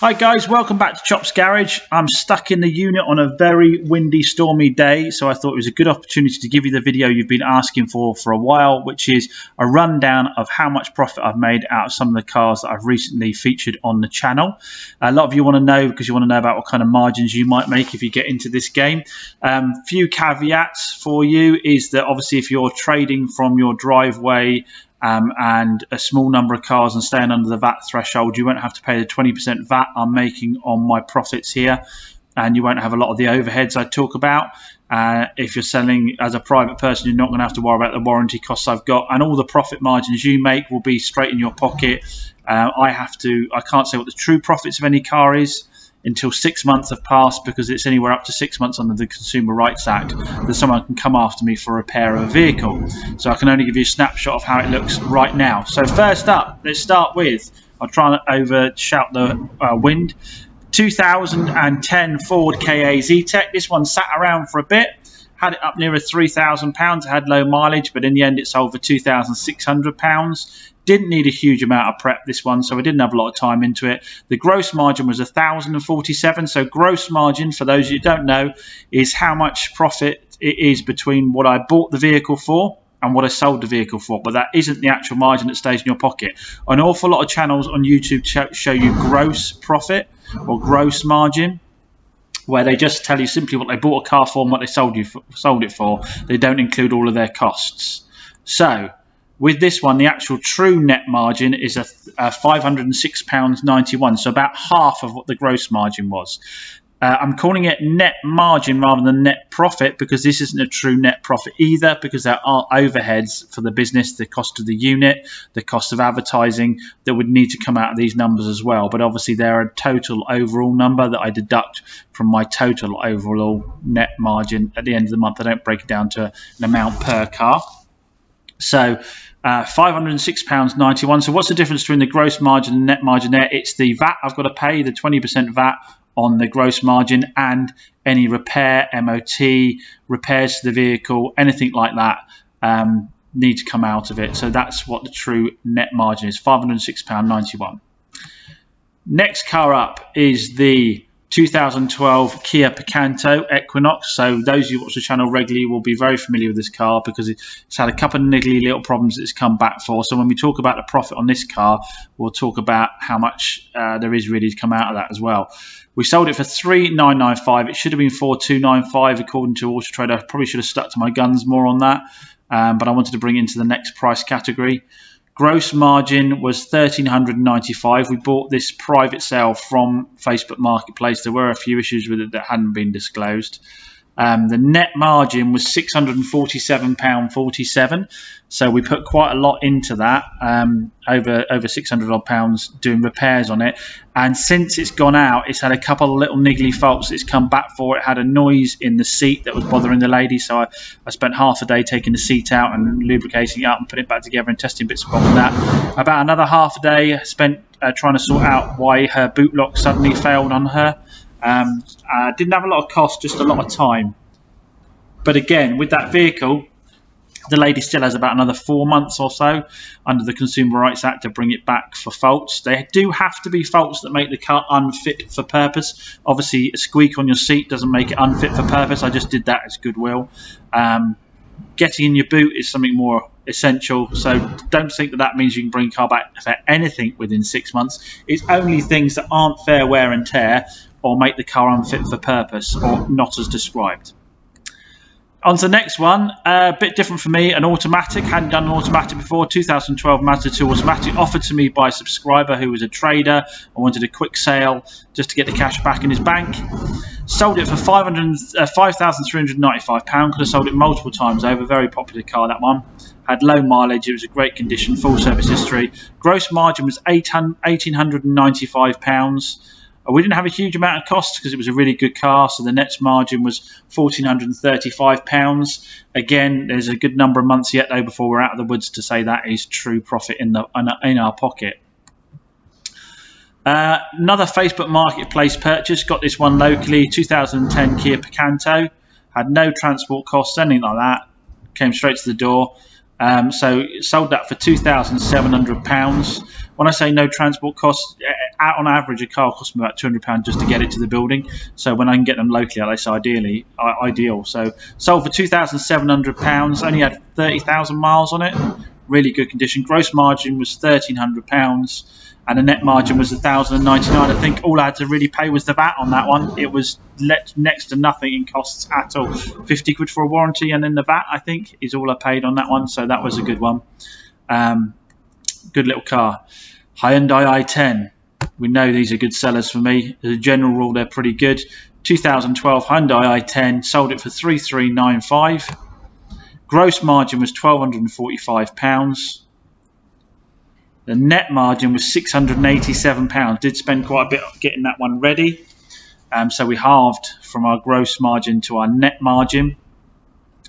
Hi guys, welcome back to Chop's Garage. I'm stuck in the unit on a very windy, stormy day, so I thought it was a good opportunity to give you the video you've been asking for a while, which is a rundown of how much profit I've made out of some of the cars that I've recently featured on the channel. A lot of you want to know because you want to know about what kind of margins you might make if you get into this game. Few caveats for you is that obviously if you're trading from your driveway and a small number of cars and staying under the VAT threshold, you won't have to pay the 20% VAT I'm making on my profits here, and you won't have a lot of the overheads I talk about. If you're selling as a private person, you're not going to have to worry about the warranty costs I've got, and all the profit margins you make will be straight in your pocket. I can't say what the true profits of any car is until 6 months have passed, because it's anywhere up to 6 months under the Consumer Rights Act that someone can come after me for repair of a vehicle. So I can only give you a snapshot of how it looks right now. So first up, let's start with, I'll try and overshout the wind, 2010 Ford KA ZETEC. This one sat around for a bit, had it up near £3,000. It had low mileage, but in the end it sold for £2,600. Didn't need a huge amount of prep, this one, so I didn't have a lot of time into it. The gross margin was 1,047. So gross margin, for those who don't know, is how much profit it is between what I bought the vehicle for and what I sold the vehicle for, but that isn't the actual margin that stays in your pocket. An awful lot of channels on YouTube show you gross profit or gross margin, where they just tell you simply what they bought a car for and what they sold it for. They don't include all of their costs. So with this one, the actual true net margin is £506.91, so about half of what the gross margin was. I'm calling it net margin rather than net profit, because this isn't a true net profit either, because there are overheads for the business, the cost of the unit, the cost of advertising that would need to come out of these numbers as well. But obviously they're a total overall number that I deduct from my total overall net margin at the end of the month. I don't break it down to an amount per car. So £506.91. So what's the difference between the gross margin and net margin there? It's the VAT I've got to pay, the 20% VAT on the gross margin, and any repair, MOT, repairs to the vehicle, anything like that need to come out of it. So that's what the true net margin is, £506.91. Next car up is the 2012 Kia Picanto Equinox. So those of you who watch the channel regularly will be very familiar with this car, because it's had a couple of niggly little problems that it's come back for. So when we talk about the profit on this car, we'll talk about how much there is really to come out of that as well. We sold it for $3,995. It should have been $4,295 according to Auto Trader. I probably should have stuck to my guns more on that, but I wanted to bring it into the next price category. Gross margin was $1,395. We bought this private sale from Facebook Marketplace. There were a few issues with it that hadn't been disclosed. The net margin was £647.47. So we put quite a lot into that, over £600 odd doing repairs on it. And since it's gone out, it's had a couple of little niggly faults it's come back for. It had a noise in the seat that was bothering the lady, so I spent half a day taking the seat out and lubricating it up and putting it back together and testing bits and bobs on that. About another half a day I spent trying to sort out why her boot lock suddenly failed on her. Didn't have a lot of cost, just a lot of time. But again, with that vehicle, the lady still has about another 4 months or so under the Consumer Rights Act to bring it back for faults. They do have to be faults that make the car unfit for purpose. Obviously, a squeak on your seat doesn't make it unfit for purpose. I just did that as goodwill. Getting in your boot is something more essential, so don't think that means you can bring a car back for anything within 6 months. It's only things that aren't fair wear and tear or make the car unfit for purpose or not as described. On to the next one, a bit different for me, an automatic. Hadn't done an automatic before. 2012 Mazda 2 automatic, offered to me by a subscriber who was a trader. I wanted a quick sale just to get the cash back in his bank. Sold it for £5,395. Could have sold it multiple times over. Very popular car, that one. Had low mileage. It was a great condition, full service history. Gross margin was £1,895. We didn't have a huge amount of cost because it was a really good car, so the net margin was £1,435. Again, there's a good number of months yet though before we're out of the woods to say that is true profit in our pocket. Another Facebook Marketplace purchase, got this one locally, 2010 Kia Picanto. Had no transport costs, anything like that. Came straight to the door. So sold that for £2,700. When I say no transport costs, on average a car costs me about £200 just to get it to the building. So when I can get them locally, that's ideal. So sold for £2,700, only had 30,000 miles on it. Really good condition. Gross margin was £1,300 and the net margin was £1,099. I think all I had to really pay was the VAT on that one. It was next to nothing in costs at all. 50 quid for a warranty and then the VAT, I think, is all I paid on that one. So that was a good one. Good little car. Hyundai i10. We know these are good sellers for me. As a general rule, they're pretty good. 2012 Hyundai i10, sold it for £3,395. Gross margin was £1,245. The net margin was £687. Did spend quite a bit getting that one ready. So we halved from our gross margin to our net margin.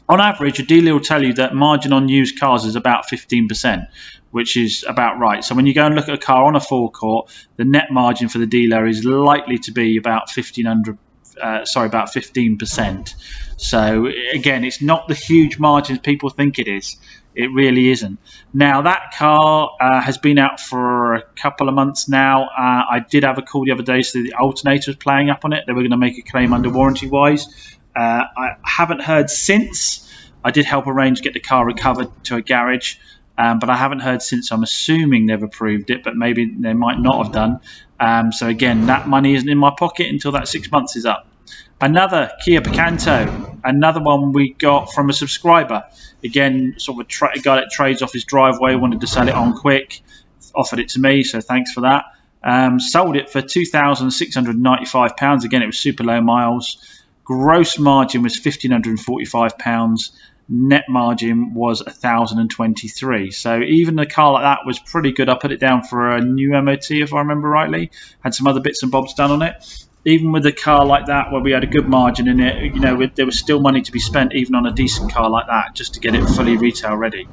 On average, a dealer will tell you that margin on used cars is about 15%, which is about right. So when you go and look at a car on a forecourt, the net margin for the dealer is likely to be about 15%. So again, it's not the huge margins people think it is. It really isn't. Now that car has been out for a couple of months now. I did have a call the other day, so the alternator was playing up on it. They were going to make a claim under warranty wise. I haven't heard since. I did help arrange to get the car recovered to a garage, but I haven't heard since. I'm assuming they've approved it, but maybe they might not have done. So again, that money isn't in my pocket until that 6 months is up. Another Kia Picanto, another one we got from a subscriber. Again, sort of a guy that trades off his driveway, wanted to sell it on quick, offered it to me, so thanks for that. Sold it for £2,695. Again, it was super low miles. Gross margin was £1,545. Net margin was £1,023. So even a car like that was pretty good. I put it down for a new MOT, if I remember rightly. Had some other bits and bobs done on it. Even with a car like that, where we had a good margin in it, you know, there was still money to be spent even on a decent car like that, just to get it fully retail ready.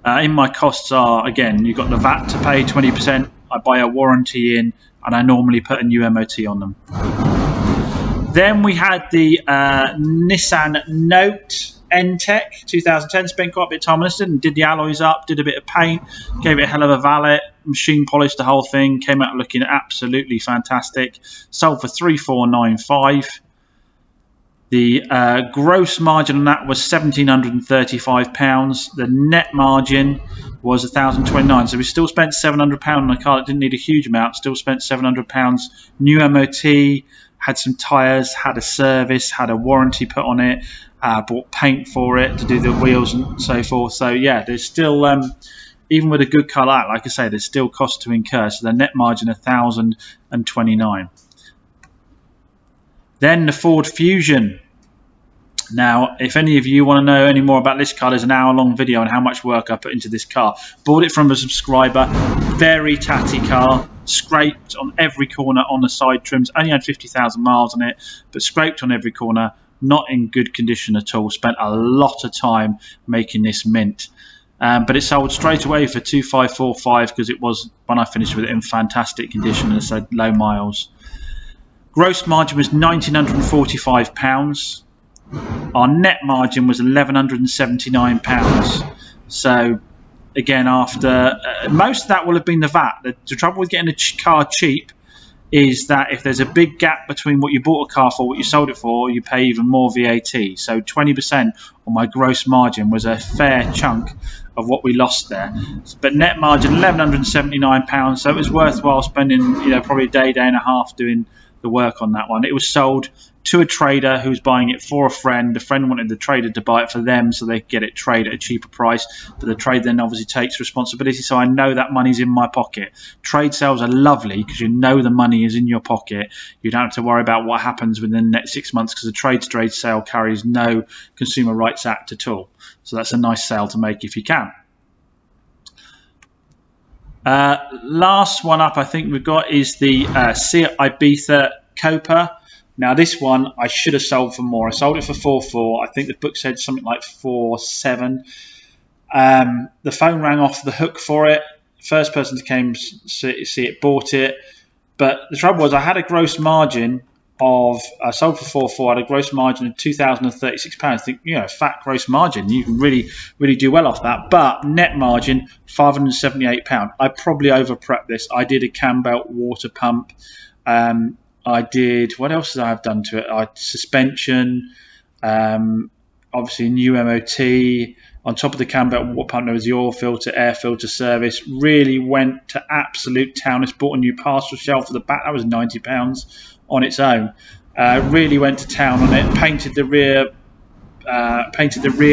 In my costs are, again, you've got the VAT to pay 20%. I buy a warranty in, and I normally put a new MOT on them. Then we had the Nissan NOTE-N-TEC 2010. Spent quite a bit of time on this. Did the alloys up, did a bit of paint, gave it a hell of a valet, machine polished the whole thing, came out looking absolutely fantastic. Sold for £3,495. The gross margin on that was £1,735. The net margin was £1,029. So we still spent £700 on a car that didn't need a huge amount. Still spent £700. New MOT. Had some tyres, had a service, had a warranty put on it, bought paint for it to do the wheels and so forth. So yeah, there's still, even with a good car like I say, there's still cost to incur. So the net margin £1,029. Then the Ford Fusion. Now, if any of you want to know any more about this car, there's an hour-long video on how much work I put into this car. Bought it from a subscriber. Very tatty car. Scraped on every corner on the side trims. Only had 50,000 miles on it, but scraped on every corner. Not in good condition at all. Spent a lot of time making this mint. But it sold straight away for £2,545 because it was, when I finished with it, in fantastic condition and said low miles. Gross margin was £1,945. Our net margin was £1,179. So again, after most of that will have been the VAT. The trouble with getting a car cheap is that if there's a big gap between what you bought a car for, what you sold it for, you pay even more VAT. So 20% on my gross margin was a fair chunk of what we lost there. But net margin £1,179. So it was worthwhile spending, you know, probably a day and a half doing the work on that one. It was sold to a trader who was buying it for a friend. The friend wanted the trader to buy it for them so they could get it traded at a cheaper price, but the trade then obviously takes responsibility, so I know that money's in my pocket. Trade sales are lovely because you know the money is in your pocket. You don't have to worry about what happens within the next 6 months because a trade sale carries no Consumer Rights Act at all. So that's a nice sale to make if you can. Last one up I think we've got is the Seat Ibiza COPA. Now this one I should have sold for more. I sold it for 4.4. I think the book said something like 4.7. The phone rang off the hook for it. First person that came see it bought it. But the trouble was I had a gross margin of sold for 4.4, had a gross margin of £2,036. Think, you know, fat gross margin. You can really do well off that. But net margin £578. I probably over prepped this. I did a cam belt water pump. I did, what else did I have done to it? Suspension, obviously new MOT. On top of the cam belt water pump, there was the oil filter, air filter service. Really went to absolute town. It's bought a new parcel shelf for the back. That was £90 on its own. Really went to town on it. Painted the rear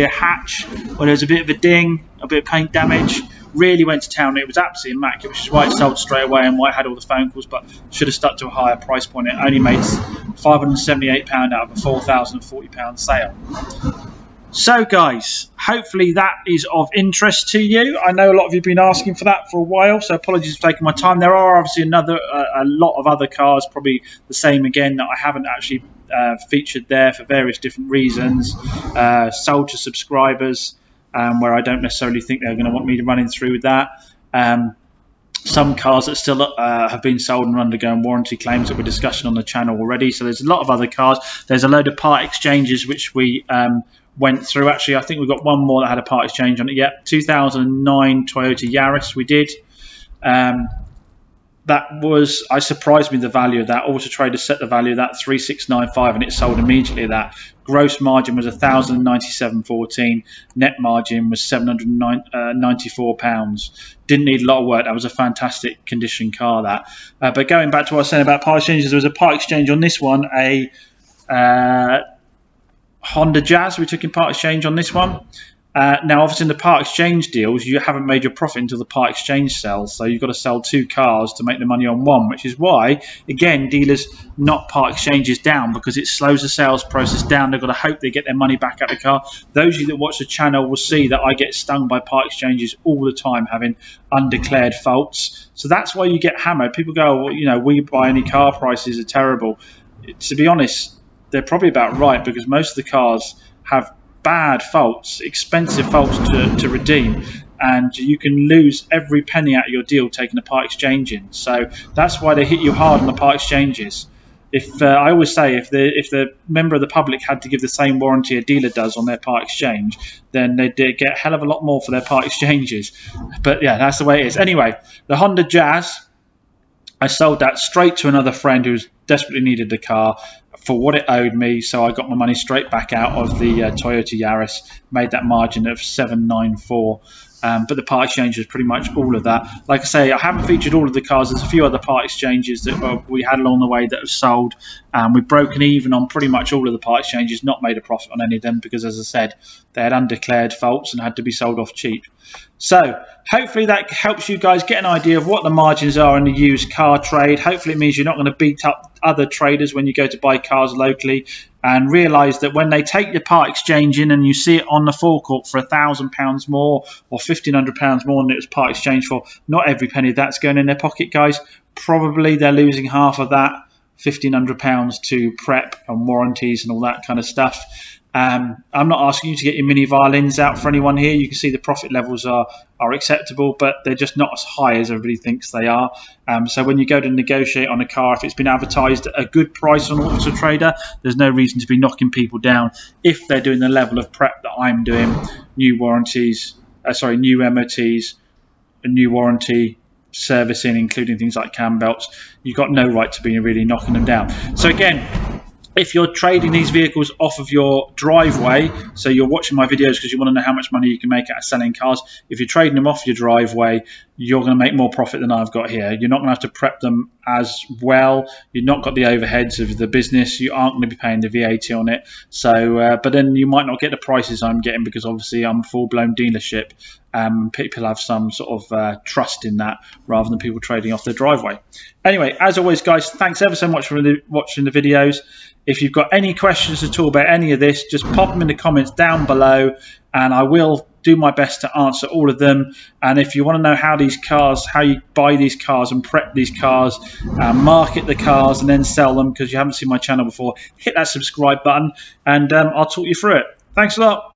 hatch where there was a bit of a ding, a bit of paint damage. Really went to town. It was absolutely immaculate, which is why it sold straight away and why it had all the phone calls, but should have stuck to a higher price point. It only made £578 out of a £4,040 sale. So guys, hopefully that is of interest to you. I know a lot of you have been asking for that for a while, so apologies for taking my time. There are obviously a lot of other cars, probably the same again, that I haven't actually featured there for various different reasons. Sold to subscribers, where I don't necessarily think they're going to want me to running through with that. Some cars that still have been sold and undergoing warranty claims that we're discussing on the channel already. So there's a lot of other cars. There's a load of part exchanges which we went through. Actually, I think we've got one more that had a part exchange on it. Yeah, 2009 Toyota Yaris we did. That was, I surprised me the value of that. Auto Trader set the value of that 3695 and it sold immediately at that. Gross margin was £1,097.14. Net margin was £794. Didn't need a lot of work. That was a fantastic condition car, that. But going back to what I was saying about part exchanges, there was a part exchange on this one, a Honda Jazz we took in part exchange on this one. Now, obviously, in the part exchange deals, you haven't made your profit until the part exchange sells. So you've got to sell 2 cars to make the money on one, which is why, again, dealers knock part exchanges down because it slows the sales process down. They've got to hope they get their money back out of the car. Those of you that watch the channel will see that I get stung by part exchanges all the time, having undeclared faults. So that's why you get hammered. People go, well, you know, we buy any car prices are terrible. To be honest, they're probably about right, because most of the cars have bad faults, expensive faults to redeem, and you can lose every penny out of your deal taking a part exchange in. So that's why they hit you hard on the part exchanges. If I always say, if the member of the public had to give the same warranty a dealer does on their part exchange, then they'd get a hell of a lot more for their part exchanges. But yeah, that's the way it is. Anyway, the Honda Jazz, I sold that straight to another friend who desperately needed the car for what it owed me, so I got my money straight back out of the Toyota Yaris, made that margin of $794. But the part exchange was pretty much all of that. Like I say, I haven't featured all of the cars. There's a few other part exchanges that we had along the way that have sold. We've broken even on pretty much all of the part exchanges, not made a profit on any of them because, as I said, they had undeclared faults and had to be sold off cheap. So hopefully that helps you guys get an idea of what the margins are in the used car trade. Hopefully it means you're not going to beat up other traders when you go to buy cars locally, and realise that when they take your part exchange in and you see it on the forecourt for £1,000 more or £1,500 more than it was part exchange for, not every penny of that's going in their pocket, guys. Probably they're losing half of that, £1,500 to prep and warranties and all that kind of stuff. I'm not asking you to get your mini violins out for anyone here. You can see the profit levels are acceptable, but they're just not as high as everybody thinks they are. So when you go to negotiate on a car, if it's been advertised at a good price on Auto Trader, there's no reason to be knocking people down if they're doing the level of prep that I'm doing. New warranties, new MOTs, a new warranty, servicing, including things like cam belts. You've got no right to be really knocking them down. So again, if you're trading these vehicles off of your driveway, so you're watching my videos because you want to know how much money you can make out of selling cars, if you're trading them off your driveway, you're going to make more profit than I've got here. You're not going to have to prep them as well. You've not got the overheads of the business. You aren't going to be paying the VAT on it. So, but then you might not get the prices I'm getting because obviously I'm a full-blown dealership. People have some sort of trust in that rather than people trading off their driveway. Anyway, as always, guys, thanks ever so much for watching the videos. If you've got any questions at all about any of this, just pop them in the comments down below and I will do my best to answer all of them. And if you want to know how these cars, how you buy these cars and prep these cars, market the cars and then sell them because you haven't seen my channel before, hit that subscribe button and I'll talk you through it. Thanks a lot.